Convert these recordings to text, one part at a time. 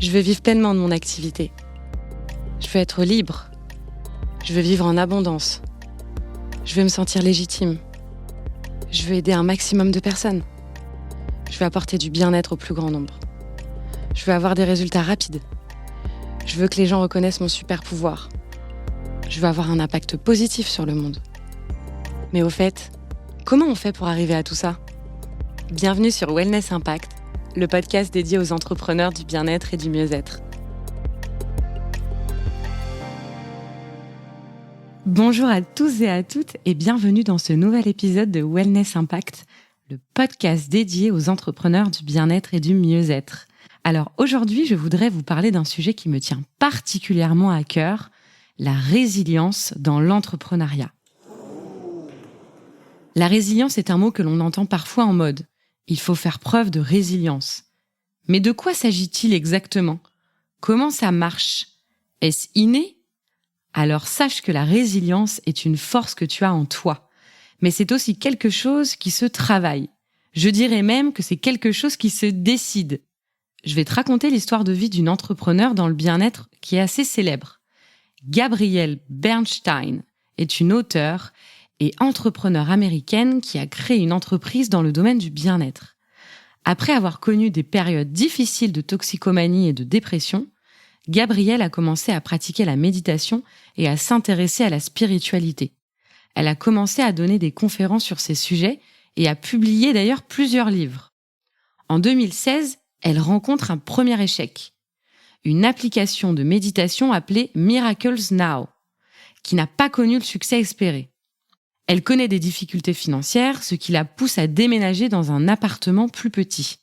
Je veux vivre pleinement de mon activité. Je veux être libre. Je veux vivre en abondance. Je veux me sentir légitime. Je veux aider un maximum de personnes. Je veux apporter du bien-être au plus grand nombre. Je veux avoir des résultats rapides. Je veux que les gens reconnaissent mon super pouvoir. Je veux avoir un impact positif sur le monde. Mais au fait, comment on fait pour arriver à tout ça ? Bienvenue sur Wellness Impact, le podcast dédié aux entrepreneurs du bien-être et du mieux-être. Bonjour à tous et à toutes et bienvenue dans ce nouvel épisode de Wellness Impact, le podcast dédié aux entrepreneurs du bien-être et du mieux-être. Alors aujourd'hui, je voudrais vous parler d'un sujet qui me tient particulièrement à cœur, la résilience dans l'entrepreneuriat. La résilience est un mot que l'on entend parfois en mode « il faut faire preuve de résilience ». Mais de quoi s'agit-il exactement ? Comment ça marche ? Est-ce inné ? Alors sache que la résilience est une force que tu as en toi. Mais c'est aussi quelque chose qui se travaille. Je dirais même que c'est quelque chose qui se décide. Je vais te raconter l'histoire de vie d'une entrepreneure dans le bien-être qui est assez célèbre. Gabrielle Bernstein est une auteure et entrepreneure américaine qui a créé une entreprise dans le domaine du bien-être. Après avoir connu des périodes difficiles de toxicomanie et de dépression, Gabrielle a commencé à pratiquer la méditation et à s'intéresser à la spiritualité. Elle a commencé à donner des conférences sur ces sujets et a publié d'ailleurs plusieurs livres. En 2016, elle rencontre un premier échec. Une application de méditation appelée Miracles Now, qui n'a pas connu le succès espéré. Elle connaît des difficultés financières, ce qui la pousse à déménager dans un appartement plus petit.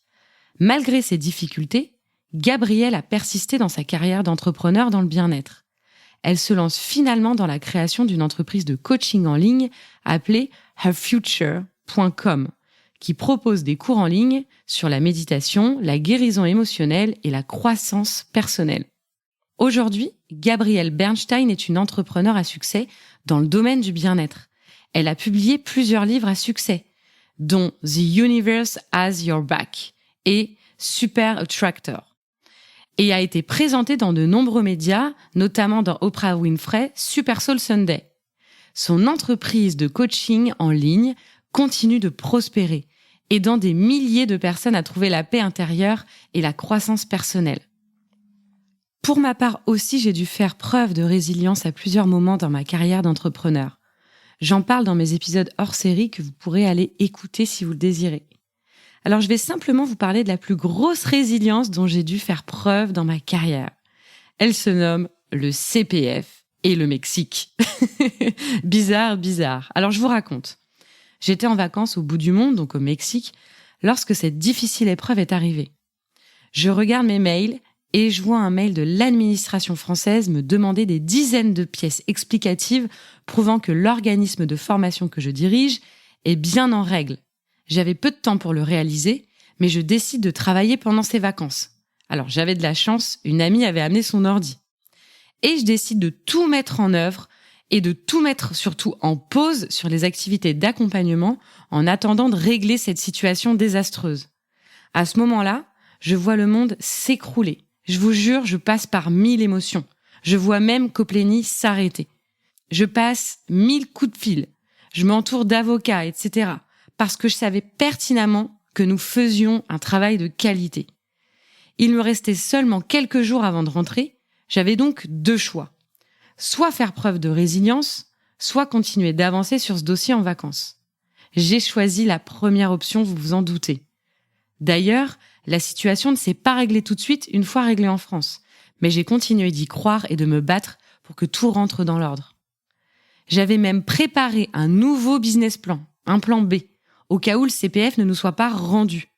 Malgré ces difficultés, Gabrielle a persisté dans sa carrière d'entrepreneur dans le bien-être. Elle se lance finalement dans la création d'une entreprise de coaching en ligne appelée herfuture.com, qui propose des cours en ligne sur la méditation, la guérison émotionnelle et la croissance personnelle. Aujourd'hui, Gabrielle Bernstein est une entrepreneure à succès dans le domaine du bien-être. Elle a publié plusieurs livres à succès, dont The Universe Has Your Back et Super Attractor, et a été présentée dans de nombreux médias, notamment dans Oprah Winfrey, Super Soul Sunday. Son entreprise de coaching en ligne continue de prospérer, aidant des milliers de personnes à trouver la paix intérieure et la croissance personnelle. Pour ma part aussi, j'ai dû faire preuve de résilience à plusieurs moments dans ma carrière d'entrepreneur. J'en parle dans mes épisodes hors série que vous pourrez aller écouter si vous le désirez. Alors je vais simplement vous parler de la plus grosse résilience dont j'ai dû faire preuve dans ma carrière. Elle se nomme le CPF et le Mexique. Bizarre. Alors je vous raconte. J'étais en vacances au bout du monde, donc au Mexique, lorsque cette difficile épreuve est arrivée. Je regarde mes mails et je vois un mail de l'administration française me demander des dizaines de pièces explicatives prouvant que l'organisme de formation que je dirige est bien en règle. J'avais peu de temps pour le réaliser, mais je décide de travailler pendant ces vacances. Alors j'avais de la chance, une amie avait amené son ordi. Et je décide de tout mettre en œuvre et de tout mettre surtout en pause sur les activités d'accompagnement en attendant de régler cette situation désastreuse. À ce moment-là, je vois le monde s'écrouler. Je vous jure, je passe par 1000 émotions. Je vois même Coplény s'arrêter. Je passe 1000 coups de fil. Je m'entoure d'avocats, etc. Parce que je savais pertinemment que nous faisions un travail de qualité. Il me restait seulement quelques jours avant de rentrer. J'avais donc 2 choix. Soit faire preuve de résilience, soit continuer d'avancer sur ce dossier en vacances. J'ai choisi la première option, vous vous en doutez. D'ailleurs, la situation ne s'est pas réglée tout de suite une fois réglée en France, mais j'ai continué d'y croire et de me battre pour que tout rentre dans l'ordre. J'avais même préparé un nouveau business plan, un plan B, au cas où le CPF ne nous soit pas rendu.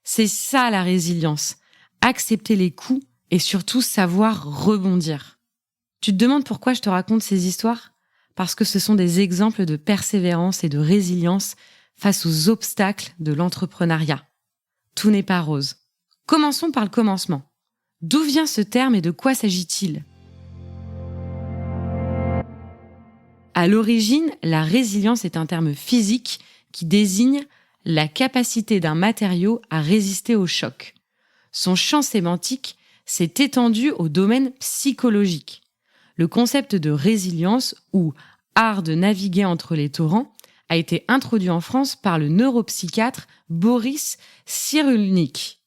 C'est ça la résilience, accepter les coups et surtout savoir rebondir. Tu te demandes pourquoi je te raconte ces histoires ? Parce que ce sont des exemples de persévérance et de résilience face aux obstacles de l'entrepreneuriat. Tout n'est pas rose. Commençons par le commencement. D'où vient ce terme et de quoi s'agit-il ? À l'origine, la résilience est un terme physique qui désigne la capacité d'un matériau à résister au choc. Son champ sémantique s'est étendu au domaine psychologique. Le concept de résilience, ou art de naviguer entre les torrents, a été introduit en France par le neuropsychiatre Boris Cyrulnik.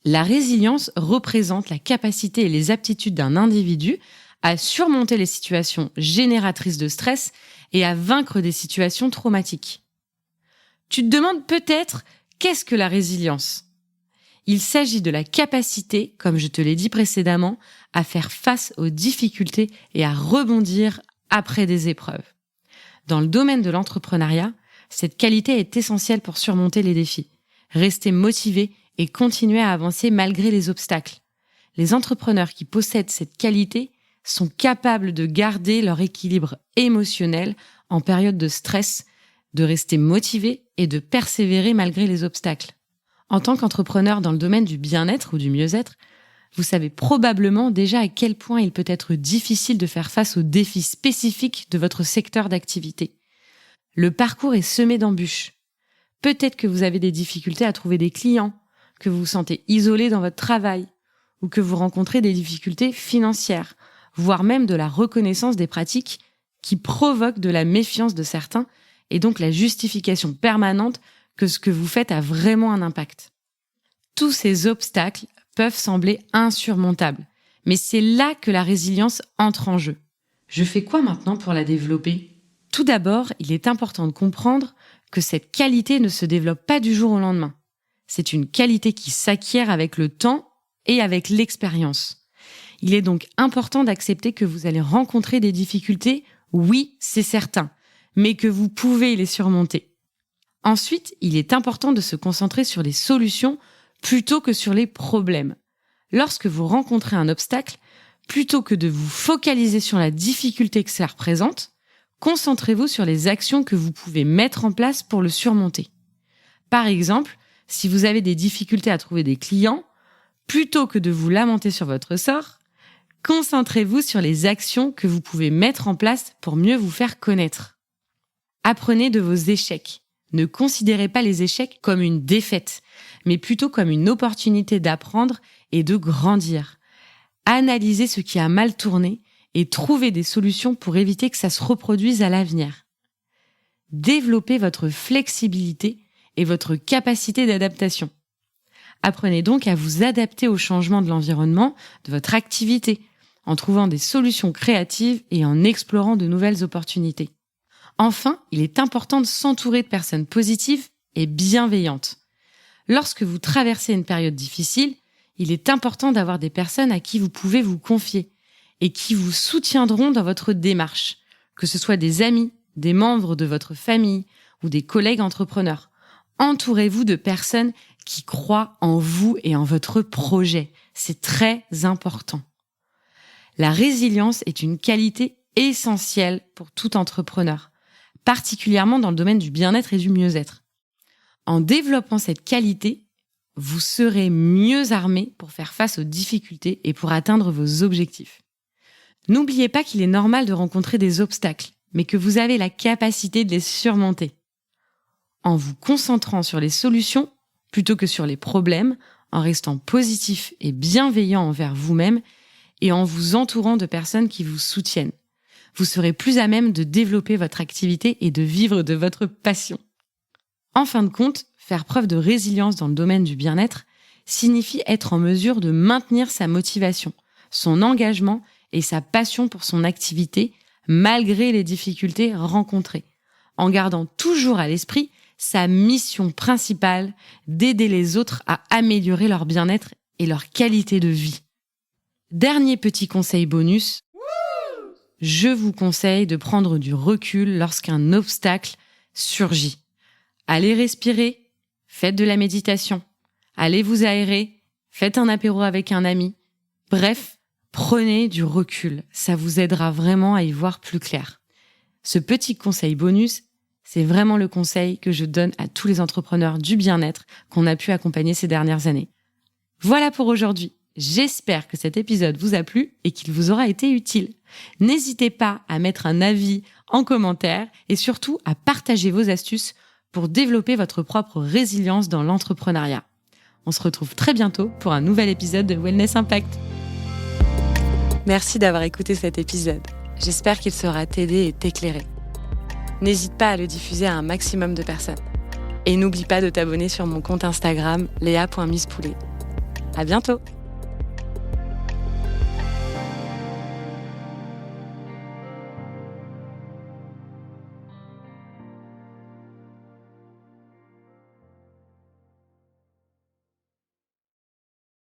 La résilience représente la capacité et les aptitudes d'un individu à surmonter les situations génératrices de stress et à vaincre des situations traumatiques. Tu te demandes peut-être qu'est-ce que la résilience ? Il s'agit de la capacité, comme je te l'ai dit précédemment, à faire face aux difficultés et à rebondir après des épreuves. Dans le domaine de l'entrepreneuriat, cette qualité est essentielle pour surmonter les défis, rester motivé et continuer à avancer malgré les obstacles. Les entrepreneurs qui possèdent cette qualité sont capables de garder leur équilibre émotionnel en période de stress, de rester motivés et de persévérer malgré les obstacles. En tant qu'entrepreneur dans le domaine du bien-être ou du mieux-être, vous savez probablement déjà à quel point il peut être difficile de faire face aux défis spécifiques de votre secteur d'activité. Le parcours est semé d'embûches. Peut-être que vous avez des difficultés à trouver des clients, que vous vous sentez isolé dans votre travail, ou que vous rencontrez des difficultés financières, voire même de la reconnaissance des pratiques qui provoquent de la méfiance de certains et donc la justification permanente que ce que vous faites a vraiment un impact. Tous ces obstacles peuvent sembler insurmontables, mais c'est là que la résilience entre en jeu. Je fais quoi maintenant pour la développer ? Tout d'abord, il est important de comprendre que cette qualité ne se développe pas du jour au lendemain. C'est une qualité qui s'acquiert avec le temps et avec l'expérience. Il est donc important d'accepter que vous allez rencontrer des difficultés, oui, c'est certain, mais que vous pouvez les surmonter. Ensuite, il est important de se concentrer sur les solutions plutôt que sur les problèmes. Lorsque vous rencontrez un obstacle, plutôt que de vous focaliser sur la difficulté que cela représente, concentrez-vous sur les actions que vous pouvez mettre en place pour le surmonter. Par exemple, si vous avez des difficultés à trouver des clients, plutôt que de vous lamenter sur votre sort, concentrez-vous sur les actions que vous pouvez mettre en place pour mieux vous faire connaître. Apprenez de vos échecs. Ne considérez pas les échecs comme une défaite, mais plutôt comme une opportunité d'apprendre et de grandir. Analysez ce qui a mal tourné et trouvez des solutions pour éviter que ça se reproduise à l'avenir. Développez votre flexibilité et votre capacité d'adaptation. Apprenez donc à vous adapter au changement de l'environnement, de votre activité, en trouvant des solutions créatives et en explorant de nouvelles opportunités. Enfin, il est important de s'entourer de personnes positives et bienveillantes. Lorsque vous traversez une période difficile, il est important d'avoir des personnes à qui vous pouvez vous confier et qui vous soutiendront dans votre démarche, que ce soit des amis, des membres de votre famille ou des collègues entrepreneurs. Entourez-vous de personnes qui croient en vous et en votre projet. C'est très important. La résilience est une qualité essentielle pour tout entrepreneur, particulièrement dans le domaine du bien-être et du mieux-être. En développant cette qualité, vous serez mieux armé pour faire face aux difficultés et pour atteindre vos objectifs. N'oubliez pas qu'il est normal de rencontrer des obstacles, mais que vous avez la capacité de les surmonter. En vous concentrant sur les solutions plutôt que sur les problèmes, en restant positif et bienveillant envers vous-même et en vous entourant de personnes qui vous soutiennent. Vous serez plus à même de développer votre activité et de vivre de votre passion. En fin de compte, faire preuve de résilience dans le domaine du bien-être signifie être en mesure de maintenir sa motivation, son engagement et sa passion pour son activité malgré les difficultés rencontrées, en gardant toujours à l'esprit sa mission principale d'aider les autres à améliorer leur bien-être et leur qualité de vie. Dernier petit conseil bonus, je vous conseille de prendre du recul lorsqu'un obstacle surgit. Allez respirer, faites de la méditation, allez vous aérer, faites un apéro avec un ami. Bref, prenez du recul, ça vous aidera vraiment à y voir plus clair. Ce petit conseil bonus, c'est vraiment le conseil que je donne à tous les entrepreneurs du bien-être qu'on a pu accompagner ces dernières années. Voilà pour aujourd'hui. J'espère que cet épisode vous a plu et qu'il vous aura été utile. N'hésitez pas à mettre un avis en commentaire et surtout à partager vos astuces pour développer votre propre résilience dans l'entrepreneuriat. On se retrouve très bientôt pour un nouvel épisode de Wellness Impact. Merci d'avoir écouté cet épisode. J'espère qu'il saura t'aider et t'éclairer. N'hésite pas à le diffuser à un maximum de personnes. Et n'oublie pas de t'abonner sur mon compte Instagram léa.misspoulet. À bientôt!